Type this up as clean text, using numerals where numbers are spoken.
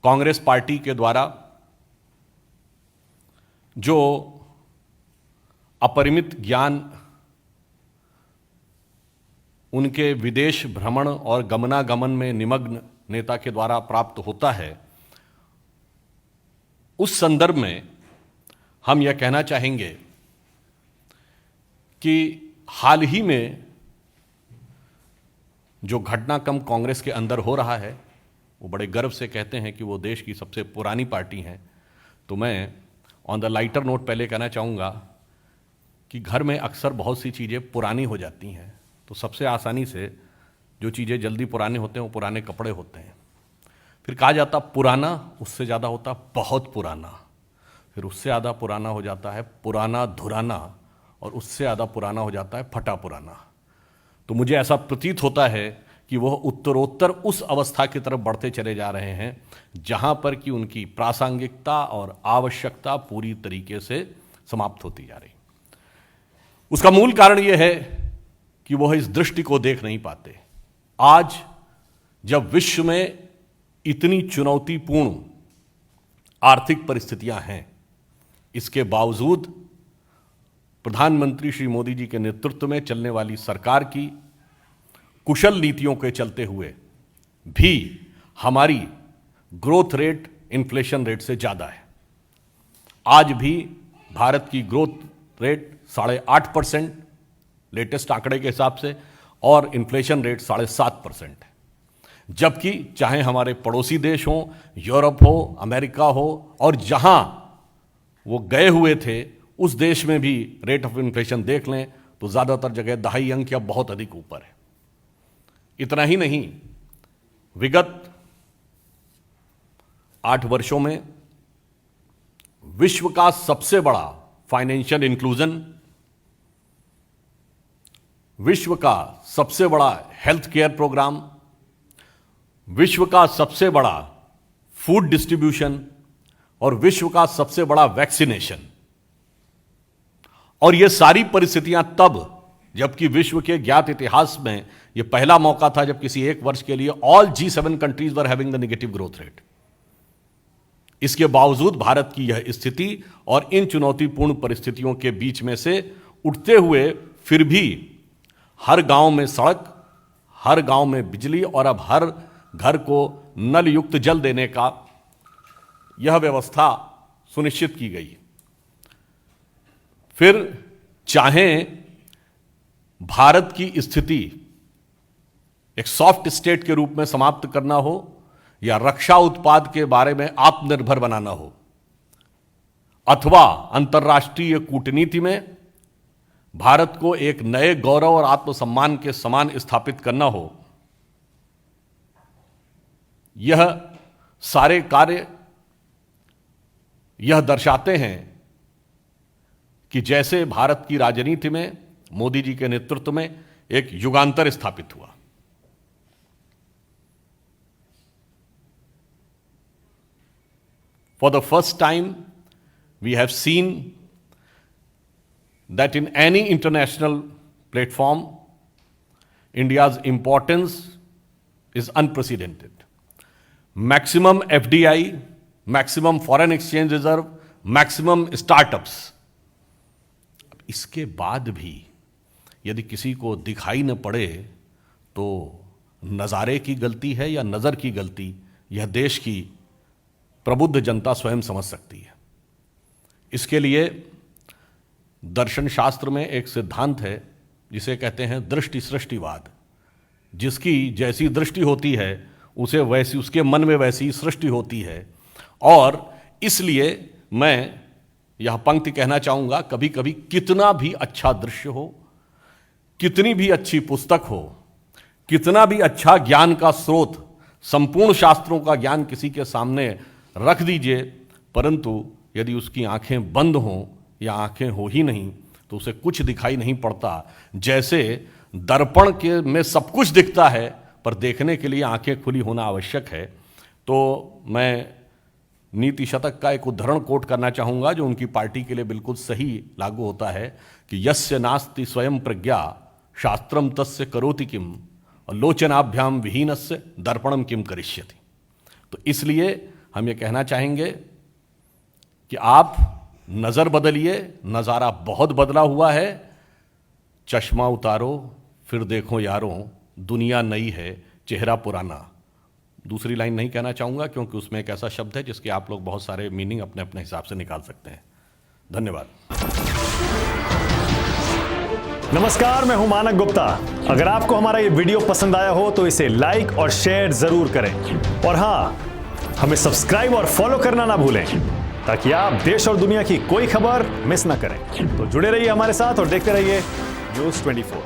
Congress party के द्वारा जो अपरिमित ज्ञान उनके विदेश भ्रमण और गमनागमन में निमग्न नेता के द्वारा प्राप्त होता है, उस संदर्भ में हम यह कहना चाहेंगे कि हाल ही में जो घटनाक्रम कांग्रेस के अंदर हो रहा है, वो बड़े गर्व से कहते हैं कि वो देश की सबसे पुरानी पार्टी है। तो मैं ऑन द लाइटर नोट पहले कहना चाहूँगा कि घर में अक्सर बहुत सी चीज़ें पुरानी हो जाती हैं, तो सबसे आसानी से जो चीज़ें जल्दी पुराने होते हैं वो पुराने कपड़े होते हैं। फिर कहा जाता पुराना, उससे ज़्यादा होता बहुत पुराना, फिर उससे ज़्यादा पुराना हो जाता है पुराना धुराना, और उससे ज़्यादा पुराना हो जाता है फटा पुराना। तो मुझे ऐसा प्रतीत होता है कि वह उत्तरोत्तर उस अवस्था की तरफ बढ़ते चले जा रहे हैं जहां पर कि उनकी प्रासंगिकता और आवश्यकता पूरी तरीके से समाप्त होती जा रही। उसका मूल कारण यह है कि वह इस दृष्टि को देख नहीं पाते। आज जब विश्व में इतनी चुनौतीपूर्ण आर्थिक परिस्थितियां हैं, इसके बावजूद प्रधानमंत्री श्री मोदी जी के नेतृत्व में चलने वाली सरकार की कुशल नीतियों के चलते हुए भी हमारी ग्रोथ रेट इन्फ्लेशन रेट से ज़्यादा है। आज भी भारत की ग्रोथ रेट 8.5% लेटेस्ट आंकड़े के हिसाब से, और इन्फ्लेशन रेट 7.5% है। जबकि चाहे हमारे पड़ोसी देश हों, यूरोप हो, अमेरिका हो, और जहां वो गए हुए थे उस देश में भी रेट ऑफ इन्फ्लेशन देख लें तो ज़्यादातर जगह दहाई अंक या बहुत अधिक ऊपर है। इतना ही नहीं, विगत 8 वर्षों में विश्व का सबसे बड़ा फाइनेंशियल इंक्लूजन, विश्व का सबसे बड़ा हेल्थ केयर प्रोग्राम, विश्व का सबसे बड़ा फूड डिस्ट्रीब्यूशन और विश्व का सबसे बड़ा वैक्सीनेशन, और ये सारी परिस्थितियां तब जबकि विश्व के ज्ञात इतिहास में यह पहला मौका था जब किसी एक वर्ष के लिए all G7 countries were having the negative growth rate. इसके बावजूद भारत की यह स्थिति और इन चुनौतीपूर्ण परिस्थितियों के बीच में से उठते हुए फिर भी हर गांव में सड़क, हर गांव में बिजली और अब हर घर को नल युक्त जल देने का यह व्यवस्था सुनिश्चित की गई। फिर चाहे भारत की स्थिति एक सॉफ्ट स्टेट के रूप में समाप्त करना हो या रक्षा उत्पाद के बारे में आत्मनिर्भर बनाना हो, अथवा अंतर्राष्ट्रीय कूटनीति में भारत को एक नए गौरव और आत्मसम्मान के समान स्थापित करना हो, यह सारे कार्य यह दर्शाते हैं कि जैसे भारत की राजनीति में मोदी जी के नेतृत्व में एक युगांतर स्थापित हुआ। For the first time, we have seen that in any international platform, India's importance is unprecedented. Maximum FDI, maximum foreign exchange reserve, maximum startups. इसके बाद भी यदि किसी को दिखाई न पड़े तो नज़ारे की गलती है या नज़र की गलती, यह देश की प्रबुद्ध जनता स्वयं समझ सकती है। इसके लिए दर्शन शास्त्र में एक सिद्धांत है जिसे कहते हैं दृष्टि सृष्टिवाद। जिसकी जैसी दृष्टि होती है उसे वैसी, उसके मन में वैसी सृष्टि होती है। और इसलिए मैं यह पंक्ति कहना चाहूँगा, कभी कभी कितना भी अच्छा दृश्य हो, कितनी भी अच्छी पुस्तक हो, कितना भी अच्छा ज्ञान का स्रोत, संपूर्ण शास्त्रों का ज्ञान किसी के सामने रख दीजिए, परंतु यदि उसकी आंखें बंद हों या आंखें हो ही नहीं तो उसे कुछ दिखाई नहीं पड़ता। जैसे दर्पण के में सब कुछ दिखता है पर देखने के लिए आंखें खुली होना आवश्यक है। तो मैं नीति शतक का एक उद्धरण कोट करना चाहूँगा जो उनकी पार्टी के लिए बिल्कुल सही लागू होता है कि यस्य नास्ति स्वयं प्रज्ञा शास्त्रम तस्य करोति किम लोचनाभ्याम विहीनस्य दर्पणम किम करिष्यति। तो इसलिए हम ये कहना चाहेंगे कि आप नज़र बदलिए, नज़ारा बहुत बदला हुआ है। चश्मा उतारो फिर देखो यारों, दुनिया नई है चेहरा पुराना। दूसरी लाइन नहीं कहना चाहूँगा क्योंकि उसमें एक ऐसा शब्द है जिसके आप लोग बहुत सारे मीनिंग अपने अपने हिसाब से निकाल सकते हैं। धन्यवाद। नमस्कार, मैं हूं मानक गुप्ता। अगर आपको हमारा ये वीडियो पसंद आया हो तो इसे लाइक और शेयर जरूर करें, और हां, हमें सब्सक्राइब और फॉलो करना ना भूलें ताकि आप देश और दुनिया की कोई खबर मिस ना करें। तो जुड़े रहिए हमारे साथ और देखते रहिए न्यूज़ 24।